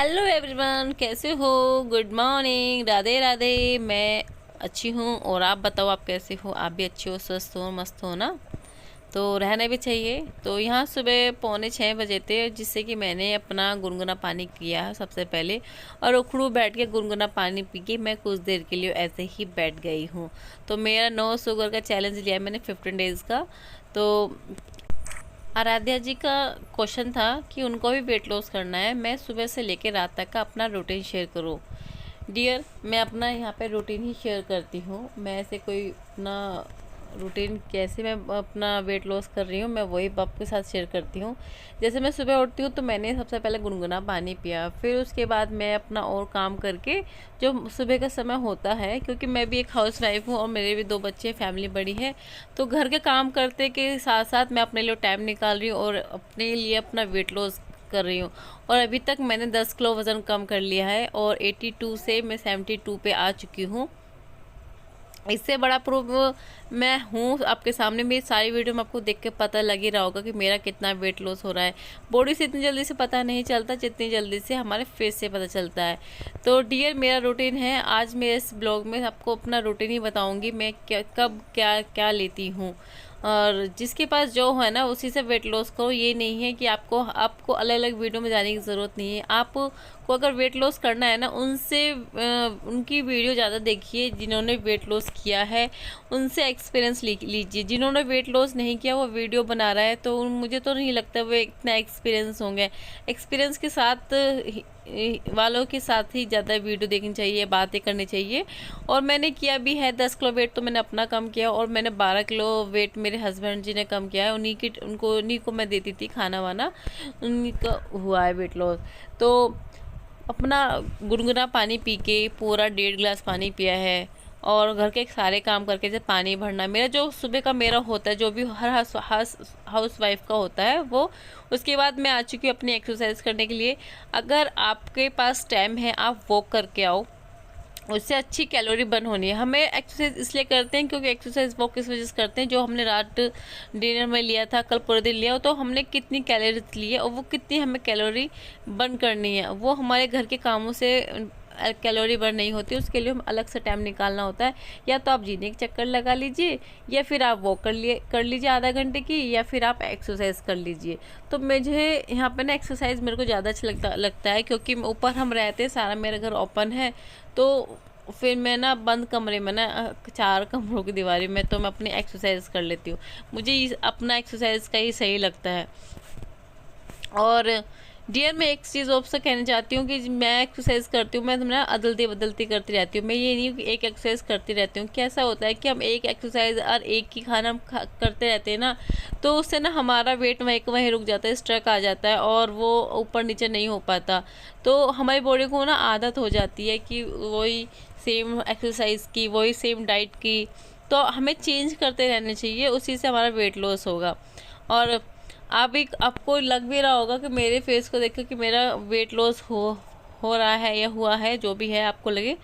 Hello everyone, कैसे हो? Good morning, Radhe Radhe. मैं अच्छी हूँ और आप बताओ, आप कैसे हो? आप भी अच्छे हो, स्वस्थ हो, मस्त हो ना? तो रहना भी चाहिए। तो यहाँ सुबह 5:45 बजे थे, जिससे कि मैंने अपना गुनगुना पानी किया है सबसे पहले। और उखड़ू बैठ के गुनगुना पानी पी के मैं कुछ देर के लिए ऐसे ही बैठ गई हूँ। तो मेरा नो शुगर का चैलेंज लिया मैंने 15 डेज़ का। तो आराध्या जी का क्वेश्चन था कि उनको भी वेट लॉस करना है, मैं सुबह से लेकर रात तक का अपना रूटीन शेयर करूँ। डियर, मैं अपना यहाँ पे रूटीन ही शेयर करती हूँ। मैं ऐसे कोई अपना रूटीन कैसे मैं अपना वेट लॉस कर रही हूँ, मैं वही आपके साथ शेयर करती हूँ। जैसे मैं सुबह उठती हूँ तो मैंने सबसे पहले गुनगुना पानी पिया, फिर उसके बाद मैं अपना और काम करके, जो सुबह का समय होता है, क्योंकि मैं भी एक हाउस वाइफ हूँ और मेरे भी 2 बच्चे, फैमिली बड़ी है। तो घर के काम करते के साथ साथ मैं अपने लिए टाइम निकाल रही हूँ और अपने लिए अपना वेट लॉस कर रही हूँ। और अभी तक मैंने 10 किलो वज़न कम कर लिया है और 82 से मैं 72 पे आ चुकी हूँ। इससे बड़ा प्रूफ मैं हूँ आपके सामने। मेरी सारी वीडियो में आपको देख के पता लग ही रहा होगा कि मेरा कितना वेट लॉस हो रहा है। बॉडी से इतनी जल्दी से पता नहीं चलता जितनी जल्दी से हमारे फेस से पता चलता है। तो डियर, मेरा रूटीन है। आज मैं इस ब्लॉग में आपको अपना रूटीन ही बताऊंगी, मैं क्या कब क्या क्या लेती हूँ। और जिसके पास जो है ना, उसी से वेट लॉस करो। ये नहीं है कि आपको आपको अलग अलग वीडियो में जाने की ज़रूरत नहीं है। आपको अगर वेट लॉस करना है ना, उनसे उनकी वीडियो ज़्यादा देखिए जिन्होंने वेट लॉस किया है, उनसे एक्सपीरियंस लीजिए। जिन्होंने वेट लॉस नहीं किया वो वीडियो बना रहा है, तो मुझे तो नहीं लगता वो इतना एक्सपीरियंस होंगे। एक्सपीरियंस के साथ वालों के साथ ही ज़्यादा वीडियो देखनी चाहिए, बातें करनी चाहिए। और मैंने किया भी है। 10 किलो वेट तो मैंने अपना कम किया और मैंने 12 किलो वेट मेरे हस्बैंड जी ने कम किया है। उन्हीं को मैं देती थी खाना वाना, उन्हीं का हुआ है वेट लॉस। तो अपना गुनगुना पानी पी के पूरा 1.5 गिलास पानी पिया है। और घर के सारे काम करके जब पानी भरना, मेरा जो सुबह का मेरा होता है, जो भी हर हाउस वाइफ का होता है वो। उसके बाद मैं आ चुकी हूँ अपनी एक्सरसाइज करने के लिए। अगर आपके पास टाइम है, आप वॉक करके आओ, उससे अच्छी कैलोरी बर्न होनी है। हमें एक्सरसाइज इसलिए करते हैं क्योंकि एक्सरसाइज वो किस वजह से करते हैं, जो हमने रात डिनर में लिया था, कल पूरे दिन लिया, तो हमने कितनी कैलोरीज ली है और वो कितनी हमें कैलोरी बर्न करनी है, वो हमारे घर के कामों से कैलोरी बर्न नहीं होती। उसके लिए हम अलग से टाइम निकालना होता है। या तो आप जीने के चक्कर लगा लीजिए, या फिर आप वॉक कर लीजिए आधा घंटे की, या फिर आप एक्सरसाइज कर लीजिए। तो मुझे यहाँ पे ना एक्सरसाइज मेरे को ज़्यादा अच्छा लगता है, क्योंकि ऊपर हम रहते हैं, सारा मेरा घर ओपन है। तो फिर मैं ना बंद कमरे में ना, 4 कमरों की दीवारी में, तो मैं अपनी एक्सरसाइज कर लेती हूँ। मुझे अपना एक्सरसाइज का ही सही लगता है। और डियर, मैं एक चीज़ आपसे कहना चाहती हूँ कि मैं एक्सरसाइज करती हूँ, मैं ना अदलती बदलती करती रहती हूँ। मैं ये नहीं हूँ कि एक एक्सरसाइज करती रहती हूँ। कैसा होता है कि हम एक एक्सरसाइज और एक ही खाना हम करते रहते हैं ना, तो उससे ना हमारा वेट वहीं रुक जाता है, स्ट्रक आ जाता है और वो ऊपर नीचे नहीं हो पाता। तो हमारी बॉडी को ना आदत हो जाती है कि वही सेम एक्सरसाइज की, वही सेम डाइट की। तो हमें चेंज करते रहना चाहिए, उसी से हमारा वेट लॉस होगा। और आपको लग भी रहा होगा कि मेरे फेस को देखकर कि मेरा वेट लॉस हो रहा है या हुआ है, जो भी है आपको लगे।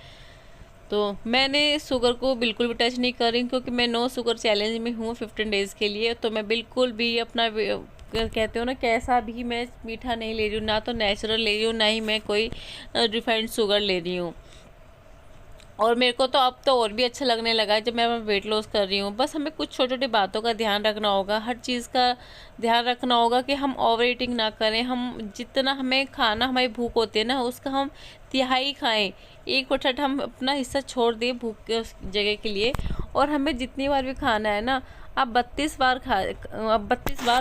तो मैंने शुगर को बिल्कुल भी टच नहीं कर रही, क्योंकि मैं नो शुगर चैलेंज में हूँ 15 डेज़ के लिए। तो मैं बिल्कुल भी अपना कहते हो ना, कैसा भी मैं मीठा नहीं ले रही हूँ, ना तो नेचुरल ले रही हूँ, ना ही मैं कोई रिफाइंड शुगर ले रही हूँ। और मेरे को तो अब तो और भी अच्छा लगने लगा है जब मैं वेट लॉस कर रही हूँ। बस हमें कुछ छोटी छोटी बातों का ध्यान रखना होगा, हर चीज़ का ध्यान रखना होगा कि हम ओवर ईटिंग ना करें। हम जितना हमें खाना, हमारी भूख होती है ना, उसका हम तिहाई खाएं। 1/3 हम अपना हिस्सा छोड़ दें भूख के उस जगह के लिए। और हमें जितनी बार भी खाना है ना, आप 32 बार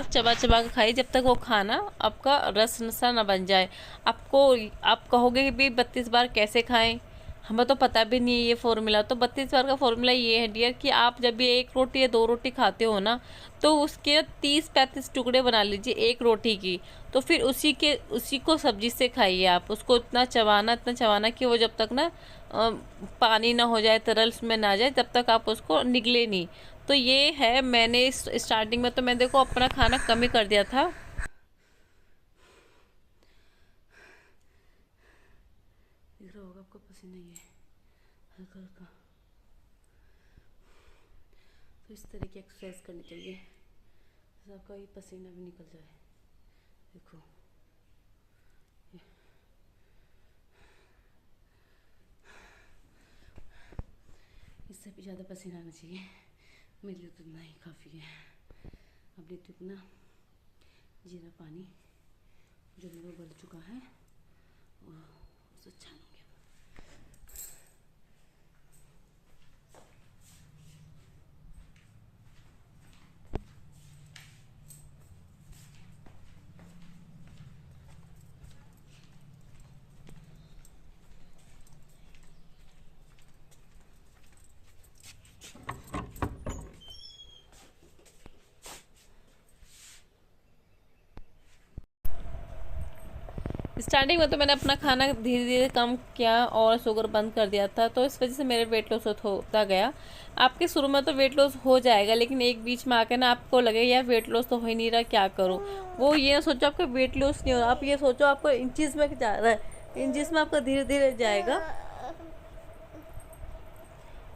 चबा चबा के खाइए, जब तक वो खाना आपका रस सा ना बन जाए। आप कहोगे कि भाई 32 बार कैसे खाएं, हमें तो पता भी नहीं है ये फॉर्मूला। तो 32 बार का फॉर्मूला ये है डियर, कि आप जब भी 1 रोटी या 2 रोटी खाते हो ना, तो उसके 30-35 टुकड़े बना लीजिए 1 रोटी की। तो फिर उसी को सब्जी से खाइए आप। उसको इतना चबाना कि वो जब तक ना पानी ना हो जाए, तरल में ना जाए, तब तक आप उसको निगले नहीं। तो ये है, मैंने स्टार्टिंग में तो मैं देखो अपना खाना कम ही कर दिया था। दिख रहा होगा आपको, पसीना ही है हल्का हल्का। तो इस तरह की एक्सरसाइज करनी चाहिए, जैसे आपका ये पसीना भी निकल जाए। देखो, इससे भी ज़्यादा पसीना आना चाहिए, मेरे लिए तो इतना ही काफ़ी है। अब लेती हूँ इतना जीरा पानी जो मेरा उबल चुका है और उसे छानूंगी। स्टार्टिंग में तो मैंने अपना खाना धीरे धीरे कम किया और शुगर बंद कर दिया था, तो इस वजह से मेरे वेट लॉस होता गया। आपके शुरू में तो वेट लॉस हो जाएगा, लेकिन एक बीच में आकर ना आपको लगे यार वेट लॉस तो हो ही नहीं रहा, क्या करूँ। वो ये ना सोचो आपका वेट लॉस नहीं हो रहा, आप ये सोचो आपको इंचज़ में जा रहा है, इंचज़ में आपका धीरे धीरे जाएगा।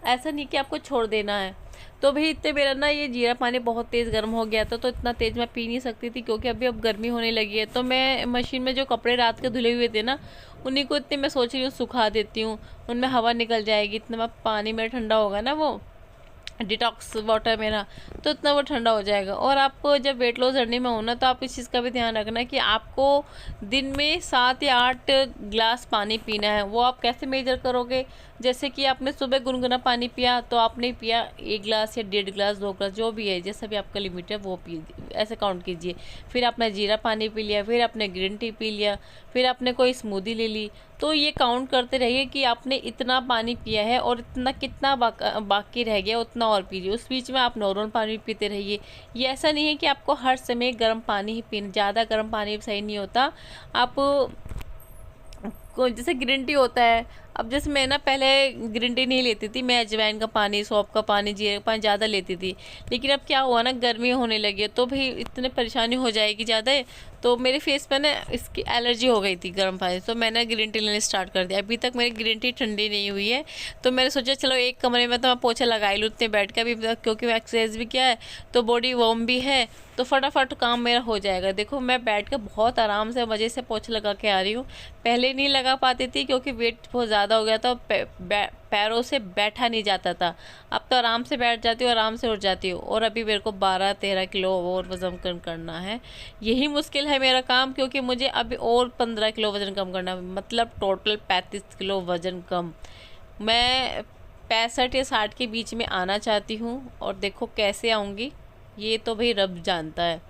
ऐसा नहीं कि आपको छोड़ देना है। तो भाई इतने मेरा ना ये जीरा पानी बहुत तेज़ गर्म हो गया था, तो इतना तेज़ मैं पी नहीं सकती थी, क्योंकि अभी अब गर्मी होने लगी है। तो मैं मशीन में जो कपड़े रात के धुले हुए थे ना, उन्हीं को इतने मैं सोच रही हूँ सुखा देती हूँ, उनमें हवा निकल जाएगी, इतना मैं पानी मेरा ठंडा होगा ना, वो डिटॉक्स वाटर मेरा, तो इतना वो ठंडा हो जाएगा। और आपको जब वेट लॉस जर्नी में होना, तो आप इस चीज़ का भी ध्यान रखना कि आपको दिन में 7 या 8 ग्लास पानी पीना है। वो आप कैसे मेजर करोगे, जैसे कि आपने सुबह गुनगुना पानी पिया तो आपने पिया 1 ग्लास या 1.5 ग्लास 2 ग्लास जो भी है, जैसा भी आपका लिमिट है वो पी, ऐसे काउंट कीजिए। फिर आपने जीरा पानी पी लिया, फिर आपने ग्रीन टी पी लिया, फिर आपने कोई स्मूदी ले ली, तो ये काउंट करते रहिए कि आपने इतना पानी पिया है और इतना कितना बाकी रह गया उतना और पीजिए। उस बीच में आप नॉर्मल पानी पीते रहिए। ये ऐसा नहीं है कि आपको हर समय गर्म पानी ही पीना, ज़्यादा गर्म पानी सही नहीं होता। आप जैसे ग्रीन टी होता है, अब जैसे मैं ना पहले ग्रीन टी नहीं लेती थी, मैं अजवाइन का पानी, सौंफ का पानी, जीरे का पानी ज़्यादा लेती थी। लेकिन अब क्या हुआ ना, गर्मी होने लगी है, तो भाई इतने परेशानी हो जाएगी ज़्यादा, तो मेरे फेस पे ना इसकी एलर्जी हो गई थी गर्म पानी, तो मैंने ग्रीन टी लेना स्टार्ट कर दिया। अभी तक मेरी ग्रीन टी ठंडी नहीं हुई है, तो मैंने सोचा चलो एक कमरे में तो मैं पोछा लगा ही लूँ इतने बैठ के, अभी क्योंकि एक्सरसाइज भी किया है तो बॉडी वार्म भी है, तो फटाफट काम मेरा हो जाएगा। देखो मैं बैठ के बहुत आराम से मज़े से पोछा लगा के आ रही हूँ। पहले नहीं लगा पाती थी क्योंकि वेट बहुत ज़्यादा हो गया था, पैरों से बैठा नहीं जाता था। अब तो आराम से बैठ जाती हूँ, आराम से उठ जाती हूँ। और अभी मेरे को 12-13 किलो और वज़न कम करना है, यही मुश्किल है मेरा काम, क्योंकि मुझे अभी और 15 किलो वज़न कम करना है, मतलब टोटल 35 किलो वज़न कम। मैं 65 या 60 के बीच में आना चाहती हूँ, और देखो कैसे आऊँगी ये तो भाई रब जानता है।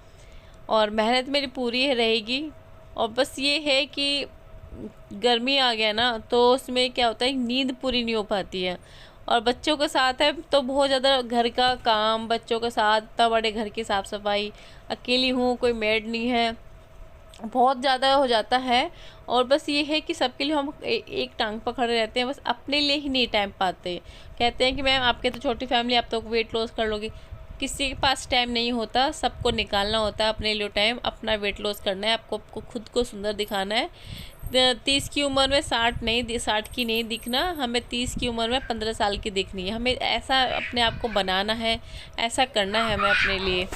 और मेहनत मेरी पूरी रहेगी। और बस ये है कि गर्मी आ गया ना, तो उसमें क्या होता है, नींद पूरी नहीं हो पाती है। और बच्चों के साथ है तो बहुत ज़्यादा घर का काम, बच्चों के साथ इतना बड़े घर की साफ़ सफाई, अकेली हूँ, कोई मेड नहीं है, बहुत ज़्यादा हो जाता है। और बस ये है कि सबके लिए हम एक टांग पर खड़े रहते हैं, बस अपने लिए ही नहीं टाइम पाते। कहते हैं कि मैम आपके तो छोटी फैमिली, आप तो वेट लॉस कर लोगी, किसी के पास टाइम नहीं होता, सबको निकालना होता है अपने लिए टाइम, अपना वेट लॉस करना है, आपको खुद को सुंदर दिखाना है। 30 की उम्र में 60 नहीं, 60 की नहीं दिखना, हमें 30 की उम्र में 15 साल की दिखनी है। हमें ऐसा अपने आप को बनाना है, ऐसा करना है हमें अपने लिए।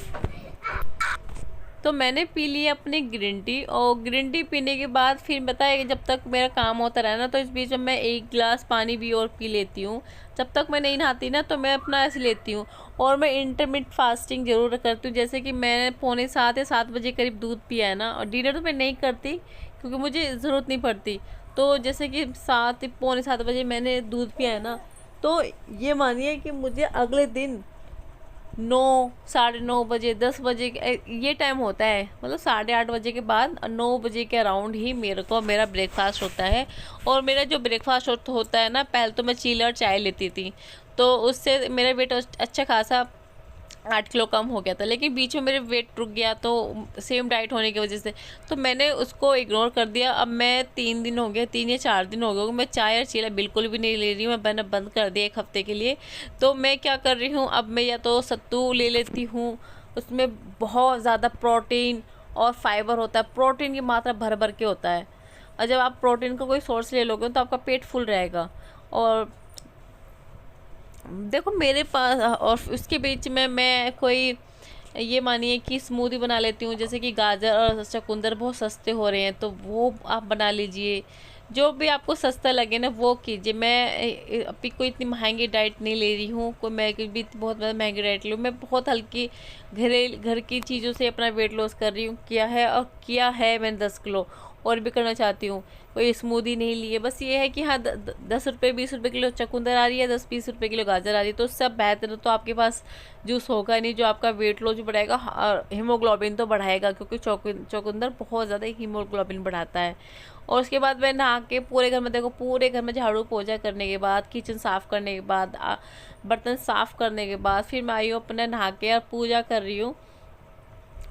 तो मैंने पी ली अपनी ग्रीन टी, और ग्रीन टी पीने के बाद फिर बताया जब तक मेरा काम होता रहा ना, तो इस बीच में मैं 1 गिलास पानी भी और पी लेती हूँ। जब तक मैं नहीं नहाती ना, तो मैं अपना ऐसे लेती हूँ। और मैं इंटरमिटेंट फास्टिंग ज़रूर करती हूँ, जैसे कि मैंने 6:45 या 7 बजे करीब दूध पिया है ना, और डिनर तो मैं नहीं करती क्योंकि मुझे ज़रूरत नहीं पड़ती। तो जैसे कि 6:45 बजे मैंने दूध पिया है ना, तो ये मानिए कि मुझे अगले दिन 9, 9:30 बजे, 10 बजे ये टाइम होता है, मतलब 8:30 बजे के बाद 9 बजे के अराउंड ही मेरा ब्रेकफास्ट होता है। और मेरा जो ब्रेकफास्ट होता है ना, पहले तो मैं चीला और चाय लेती थी, तो उससे मेरा वेट अच्छा खासा 8 किलो कम हो गया था। लेकिन बीच में मेरे वेट रुक गया, तो सेम डाइट होने की वजह से तो मैंने उसको इग्नोर कर दिया। अब मैं 3 दिन हो गए, 3 या 4 दिन हो गए, मैं चाय और चीला बिल्कुल भी नहीं ले रही हूँ, मैंने बंद कर दिया 1 हफ्ते के लिए। तो मैं क्या कर रही हूँ, अब मैं या तो सत्तू ले लेती हूँ, उसमें बहुत ज़्यादा प्रोटीन और फाइबर होता है, प्रोटीन की मात्रा भर भर के होता है। और जब आप प्रोटीन का कोई सोर्स ले लोगे तो आपका पेट फुल रहेगा। और देखो मेरे पास, और उसके बीच में मैं कोई ये मानिए कि स्मूदी बना लेती हूँ, जैसे कि गाजर और चुकंदर बहुत सस्ते हो रहे हैं, तो वो आप बना लीजिए। जो भी आपको सस्ता लगे ना वो कीजिए। मैं अभी कोई इतनी महंगी डाइट नहीं ले रही हूँ, कोई मैं भी बहुत ज़्यादा महंगी डाइट लूँ। मैं बहुत हल्की घर की चीज़ों से अपना वेट लॉस कर रही हूँ, किया है मैंने 10 किलो, और भी करना चाहती हूँ। कोई स्मूदी नहीं ली है, बस ये है कि हाँ 10 रुपये 20 रुपये किलो चुकंदर आ रही है, 10-20 रुपये किलो गाजर आ रही है, तो सब बेहतर है। तो आपके पास जूस होगा नहीं जो आपका वेट लॉस बढ़ाएगा और हीमोग्लोबिन तो बढ़ाएगा, क्योंकि चुकंदर बहुत ज़्यादा हीमोग्लोबिन बढ़ाता है। और उसके बाद मैं नहा के पूरे घर में, देखो पूरे घर में झाड़ू पोछा करने के बाद, किचन साफ़ करने के बाद, बर्तन साफ़ करने के बाद, फिर मैं आई हूँ अपने नहा के और पूजा कर रही हूँ।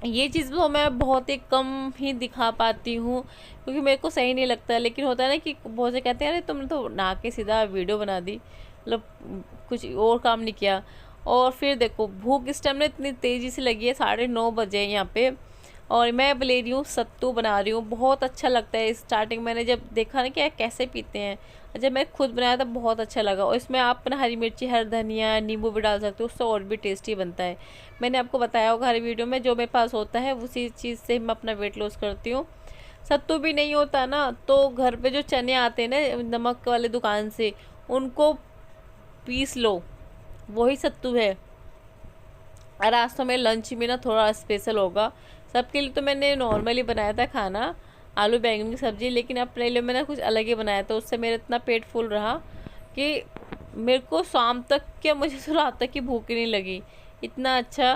ये चीज़ तो मैं बहुत ही कम ही दिखा पाती हूँ, क्योंकि मेरे को सही नहीं लगता। लेकिन होता है ना कि बहुत से कहते हैं अरे तुमने तो नहा के सीधा वीडियो बना दी, मतलब कुछ और काम नहीं किया। और फिर देखो भूख इस टाइम ना इतनी तेज़ी से लगी है, 9:30 बजे यहाँ पे, और मैं अब ले रही हूँ सत्तू बना रही हूँ। बहुत अच्छा लगता है। स्टार्टिंग मैंने जब देखा ना कि यार कैसे पीते हैं, जब मैं खुद बनाया था बहुत अच्छा लगा। और इसमें आप ना हरी मिर्ची, हर धनिया, नींबू भी डाल सकते हो, उससे और भी टेस्टी बनता है। मैंने आपको बताया होगा हर वीडियो में, जो मेरे पास होता है उसी चीज़ से मैं अपना वेट लॉस करती हूँ। सत्तू भी नहीं होता ना तो घर पे जो चने आते हैं ना नमक वाले दुकान से, उनको पीस लो, वही सत्तू है। और आज तो मेरे लंच में ना थोड़ा स्पेशल होगा। सबके लिए तो मैंने नॉर्मली बनाया था खाना, आलू बैंगन की सब्ज़ी, लेकिन अपने लिए मैंने कुछ अलग ही बनाया था। उससे मेरा इतना पेट फुल रहा कि मेरे को शाम तक, क्या मुझे तो रात तक की भूख ही नहीं लगी। इतना अच्छा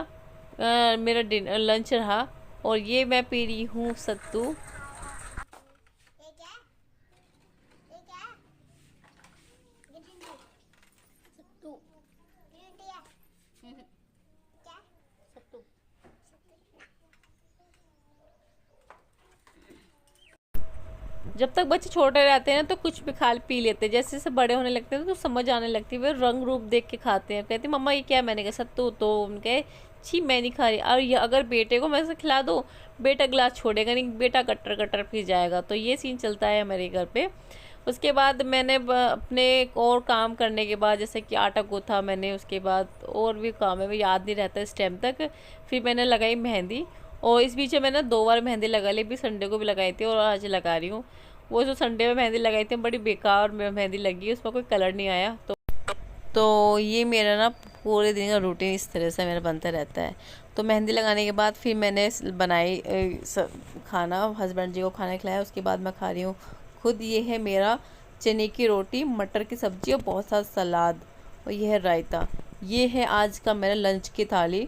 मेरा लंच रहा। और ये मैं पी रही हूँ सत्तू। जब तक बच्चे छोटे रहते हैं ना तो कुछ भी खा पी लेते हैं, जैसे जैसे बड़े होने लगते हैं तो समझ आने लगती है, वे रंग रूप देख के खाते हैं। कहते मम्मा ये क्या, मैंने कहा सत्तू, तो उनके छी मैं नहीं खा रही। और ये अगर बेटे को मैं से खिला दो, बेटा गिलास छोड़ेगा नहीं, बेटा कट्टर कट्टर पी जाएगा। तो ये सीन चलता है हमारे घर पे। उसके बाद मैंने अपने और काम करने के बाद, जैसे कि आटा गूथा मैंने, उसके बाद और भी काम है, मैं याद नहीं रहता इस टाइम तक। फिर मैंने लगाई मेहंदी, और इस बीच में मैंने 2 बार मेहंदी लगा ली, भी संडे को भी लगाई थी और आज लगा रही हूँ। वो जो संडे में मेहंदी लगाई थी बड़ी बेकार मेहंदी लगी, उसमें कोई कलर नहीं आया। तो ये मेरा ना पूरे दिन का रूटीन इस तरह से मेरा बनता रहता है। तो मेहंदी लगाने के बाद फिर मैंने बनाई खाना, हस्बैंड जी को खाना खिलाया। उसके बाद मैं खा रही हूँ खुद। ये है मेरा चने की रोटी, मटर की सब्ज़ी और बहुत सारा सलाद, और ये है रायता। ये है आज का मेरा लंच की थाली।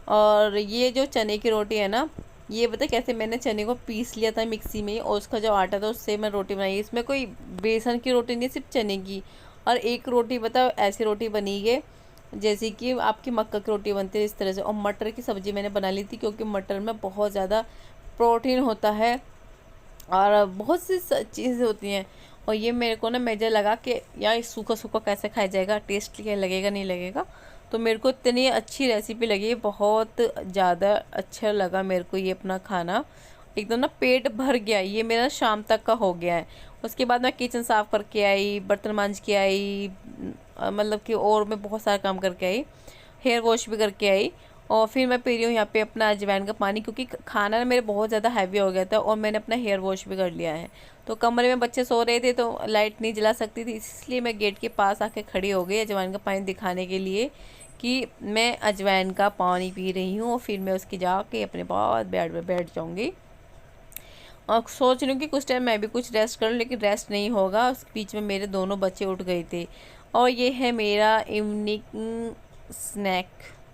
और ये जो चने की रोटी है ना, ये पता कैसे, मैंने चने को पीस लिया था मिक्सी में, और उसका जो आटा था उससे मैं रोटी बनाई। इसमें कोई बेसन की रोटी नहीं, सिर्फ चने की। और एक रोटी पता ऐसी रोटी बनी है जैसे कि आपकी मक्का की रोटी बनती है, इस तरह से। और मटर की सब्ज़ी मैंने बना ली थी, क्योंकि मटर में बहुत ज़्यादा प्रोटीन होता है और बहुत सी चीज़ें होती हैं। और ये मेरे को ना मेजर लगा कि यार सूखा सूखा कैसे खाया जाएगा, टेस्ट क्या लगेगा नहीं लगेगा। तो मेरे को इतनी अच्छी रेसिपी लगी, बहुत ज़्यादा अच्छा लगा मेरे को ये अपना खाना। एकदम ना पेट भर गया। ये मेरा शाम तक का हो गया है। उसके बाद मैं किचन साफ़ करके आई, बर्तन मांज के आई, मतलब कि और मैं बहुत सारा काम करके आई, हेयर वॉश भी करके आई। और फिर मैं पी रही हूँ यहाँ पे अपना अजवाइन का पानी, क्योंकि खाना ना मेरे बहुत ज़्यादा हैवी हो गया था, और मैंने अपना हेयर वॉश भी कर लिया है। तो कमरे में बच्चे सो रहे थे तो लाइट नहीं जला सकती थी, इसलिए मैं गेट के पास आके खड़ी हो गई अजवाइन का पानी दिखाने के लिए कि मैं अजवाइन का पानी पी रही हूँ। और फिर मैं उसकी जाके अपने बाद बेड पर बैठ जाऊँगी। और सोच रही हूँ कि कुछ टाइम मैं भी कुछ रेस्ट करूँ, लेकिन रेस्ट नहीं होगा। उस बीच में मेरे दोनों बच्चे उठ गए थे। और ये है मेरा इवनिंग स्नैक,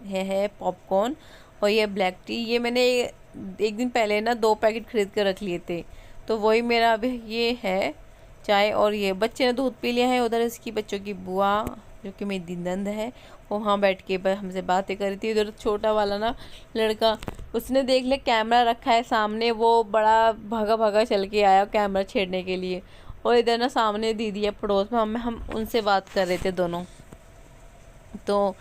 है पॉपकॉर्न, और ये ब्लैक टी। ये मैंने एक दिन पहले ना 2 पैकेट खरीद कर रख लिए थे, तो वही मेरा अभी ये है चाय। और ये बच्चे ने दूध पी लिया है। उधर इसकी बच्चों की बुआ, जो कि मेरी नंद है, वो वहाँ बैठ के हमसे बातें कर रही थी। उधर छोटा वाला ना लड़का, उसने देख लिया कैमरा रखा है सामने, वो बड़ा भागा भागा चल के आया कैमरा छेड़ने के लिए। और इधर ना सामने दीदी है पड़ोस में, हम उनसे बात कर रहे थे दोनों। तो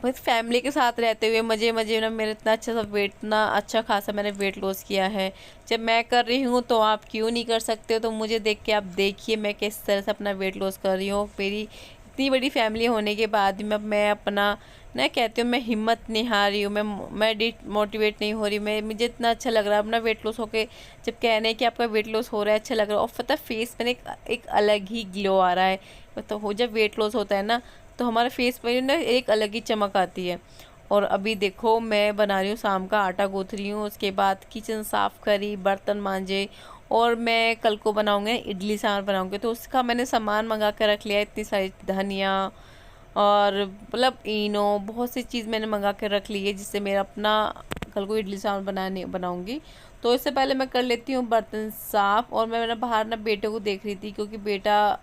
बस फैमिली के साथ रहते हुए मज़े मज़े में मेरा इतना अच्छा सा वेट, इतना अच्छा खासा मैंने वेट लॉस किया है। जब मैं कर रही हूँ तो आप क्यों नहीं कर सकते हो? तो मुझे देख के आप देखिए मैं किस तरह से अपना वेट लॉस कर रही हूँ। मेरी इतनी बड़ी फैमिली होने के बाद भी मैं अपना मैं कहती हूँ मैं हिम्मत नहीं हार रही हूँ, मैं डिमोटिवेट नहीं हो रही, मुझे इतना अच्छा लग रहा है अपना वेट लॉस होके। जब कह रहे हैं कि आपका वेट लॉस हो रहा है, अच्छा लग रहा है, और पता फेस में एक अलग ही ग्लो आ रहा है। तो हो जब वेट लॉस होता है ना, तो हमारे फेस पर ना एक अलग ही चमक आती है। और अभी देखो मैं बना रही हूँ, शाम का आटा गूँथ रही हूँ, उसके बाद किचन साफ़ करी, बर्तन मांजे, और मैं कल को बनाऊँगी इडली सांभर बनाऊँगी, तो उसका मैंने सामान मंगा कर रख लिया है। इतनी सारी धनिया और मतलब इनो, बहुत सी चीज़ मैंने मंगा कर रख ली है, जिससे मेरा अपना कल को इडली सांभर बनाऊँगी। तो इससे पहले मैं कर लेती हूँ बर्तन साफ़। और मैं बाहर ना बेटे को देख रही थी, क्योंकि बेटा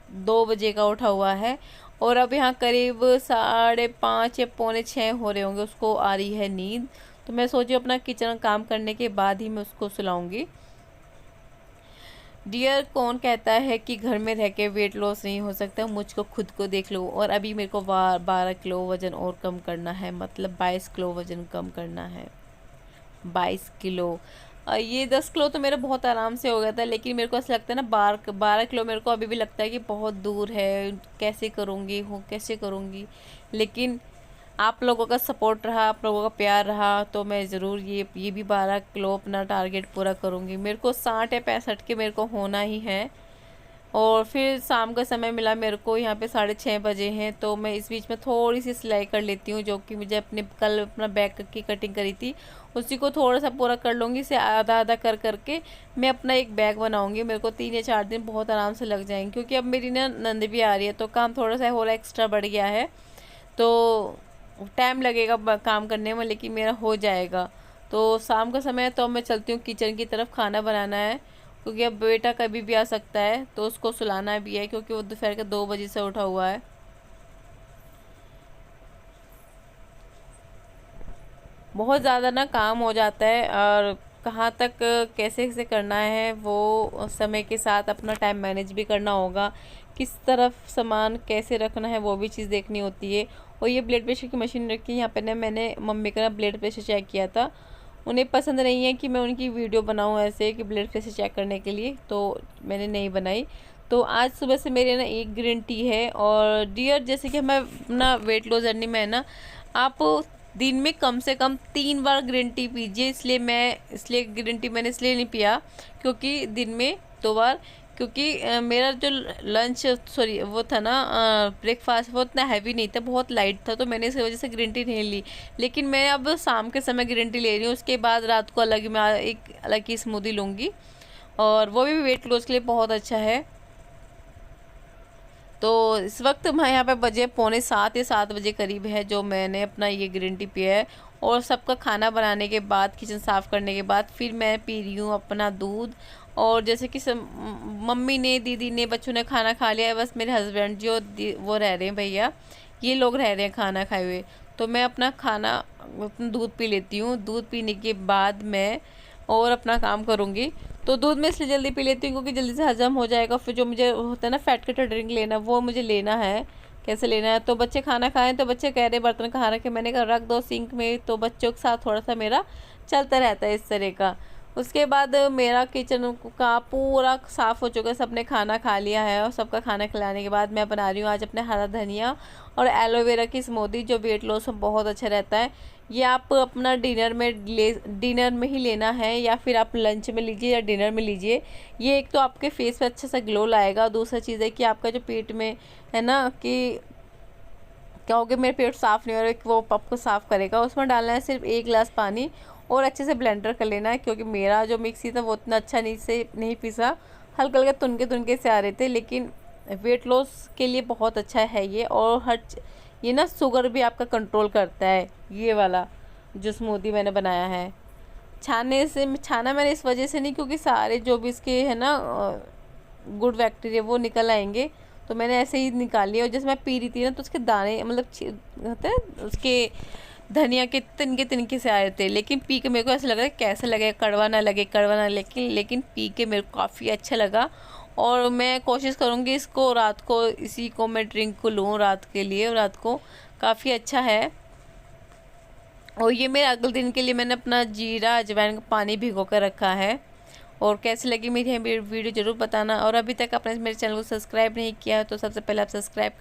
2 बजे का उठा हुआ है, और अब यहाँ करीब 5:30 या पौने 6 हो रहे होंगे, उसको आ रही है नींद। तो मैं सोची अपना किचन काम करने के बाद ही मैं उसको सुलाऊंगी। डियर, कौन कहता है कि घर में रह के वेट लॉस नहीं हो सकता? मुझको खुद को देख लो। और अभी मेरे को 12 किलो वज़न और कम करना है, मतलब 22 किलो वज़न कम करना है। 22 किलो, ये 10 किलो तो मेरा बहुत आराम से हो गया था, लेकिन मेरे को ऐसा लगता है ना 12 किलो मेरे को अभी भी लगता है कि बहुत दूर है, कैसे करूँगी। लेकिन आप लोगों का सपोर्ट रहा, आप लोगों का प्यार रहा, तो मैं ज़रूर ये भी 12 किलो अपना टारगेट पूरा करूँगी। मेरे को 60 या 65 के मेरे को होना ही है। और फिर शाम का समय मिला मेरे को, यहाँ पे 6:30 बजे हैं, तो मैं इस बीच में थोड़ी सी सिलाई कर लेती हूँ, जो कि मुझे कल अपना बैक की कटिंग करी थी, उसी को थोड़ा सा पूरा कर लूँगी। इसे आधा आधा कर करके मैं अपना एक बैग बनाऊँगी। मेरे को 3 या 4 दिन बहुत आराम से लग जाएंगे, क्योंकि अब मेरी ना नंद भी आ रही है, तो काम थोड़ा सा और एक्स्ट्रा बढ़ गया है, तो टाइम लगेगा काम करने में, लेकिन मेरा हो जाएगा। तो शाम का समय है, तो मैं चलती हूँ किचन की तरफ, खाना बनाना है, क्योंकि अब बेटा कभी भी आ सकता है, तो उसको सुलाना भी है, क्योंकि वो दोपहर के 2 बजे से उठा हुआ है। बहुत ज़्यादा ना काम हो जाता है, और कहाँ तक कैसे कैसे करना है, वो समय के साथ अपना टाइम मैनेज भी करना होगा, किस तरफ सामान कैसे रखना है, वो भी चीज़ देखनी होती है। और ये ब्लड प्रेशर की मशीन रखी है यहाँ पे ना, मैंने मम्मी का ना ब्लड प्रेशर चेक किया था। उन्हें पसंद नहीं है कि मैं उनकी वीडियो बनाऊँ ऐसे कि ब्लड प्रेशर चेक करने के लिए, तो मैंने नहीं बनाई। तो आज सुबह से मेरे ना एक ग्रीन टी है। और डियर, जैसे कि मैं अपना वेट लॉस जर्नी में है ना, आप दिन में कम से कम 3 बार ग्रीन टी पीजिए। इसलिए ग्रीन टी मैंने इसलिए नहीं पिया, क्योंकि दिन में 2 बार, क्योंकि मेरा जो लंच वो था ना, ब्रेकफास्ट, वो उतना हैवी नहीं था, बहुत लाइट था, तो मैंने इसी वजह से ग्रीन टी नहीं ली। लेकिन मैं अब शाम के समय ग्रीन टी ले रही हूँ, उसके बाद रात को मैं एक अलग की स्मूदी लूँगी, और वो भी वेट लॉस के लिए बहुत अच्छा है। तो इस वक्त मैं यहाँ पे बजे 6:45 या 7 बजे करीब है, जो मैंने अपना ये ग्रीन टी पिया है। और सबका खाना बनाने के बाद, किचन साफ़ करने के बाद, फिर मैं पी रही हूँ अपना दूध। और जैसे कि मम्मी ने, दीदी ने, बच्चों ने खाना खा लिया है, बस मेरे हस्बैंड जो वो रह रहे हैं, भैया ये लोग रह रहे हैं खाना खाए हुए। तो मैं अपना दूध पी लेती हूँ। दूध पीने के बाद मैं और अपना काम करूँगी। तो दूध में इसलिए जल्दी पी लेती हूँ, क्योंकि जल्दी से हजम हो जाएगा। फिर जो मुझे होता है ना फैट कटर ड्रिंक लेना, वो मुझे लेना है। कैसे लेना है, तो बच्चे खाना खाएं, तो बच्चे कह रहे बर्तन कहाँ रखे, मैंने कहा रख दो सिंक में। तो बच्चों के साथ थोड़ा सा मेरा चलता रहता है इस तरह का। उसके बाद मेरा किचन का पूरा साफ़ हो चुका है, सबने खाना खा लिया है। और सबका खाना खिलाने के बाद मैं बना रही हूँ आज अपने हरा धनिया और एलोवेरा की स्मूदी, जो वेट लॉस में बहुत अच्छा रहता है। ये आप अपना डिनर में ही लेना है, या फिर आप लंच में लीजिए या डिनर में लीजिए। ये एक तो आपके फेस पे अच्छा सा ग्लो लाएगा, दूसरा चीज़ है कि आपका जो पेट में है ना, कि क्या हो गया, मेरे पेट साफ़ नहीं हो रहा, वो आपको साफ़ करेगा। उसमें डालना है सिर्फ 1 गिलास पानी, और अच्छे से ब्लेंडर कर लेना है, क्योंकि मेरा जो मिक्सी था वो उतना अच्छा नहीं पिसा, हल्का हल्का तुनके से आ रहे थे। लेकिन वेट लॉस के लिए बहुत अच्छा है ये। और ये ना शुगर भी आपका कंट्रोल करता है, ये वाला जो स्मूदी मैंने बनाया है। छाना मैंने इस वजह से नहीं, क्योंकि सारे जो भी इसके है ना गुड बैक्टीरिया वो निकल आएंगे, तो मैंने ऐसे ही निकाली। और जैसे मैं पी रही थी ना, तो उसके दाने मतलब होते हैं उसके धनिया के तिनके से आए थे। लेकिन पी के मेरे को ऐसा लग रहा है कैसे लगे, कड़वा ना लगे, लेकिन पी के मेरे को काफ़ी अच्छा लगा। और मैं कोशिश करूँगी इसको रात को, इसी को मैं ड्रिंक को लूँ रात के लिए, और रात को काफ़ी अच्छा है। और ये मेरे अगले दिन के लिए मैंने अपना जीरा अजवाइन का पानी भिगो कर रखा है। और कैसी लगी मेरी वीडियो ज़रूर बताना। और अभी तक आपने मेरे चैनल को सब्सक्राइब नहीं किया, तो सबसे पहले आप सब्सक्राइब कर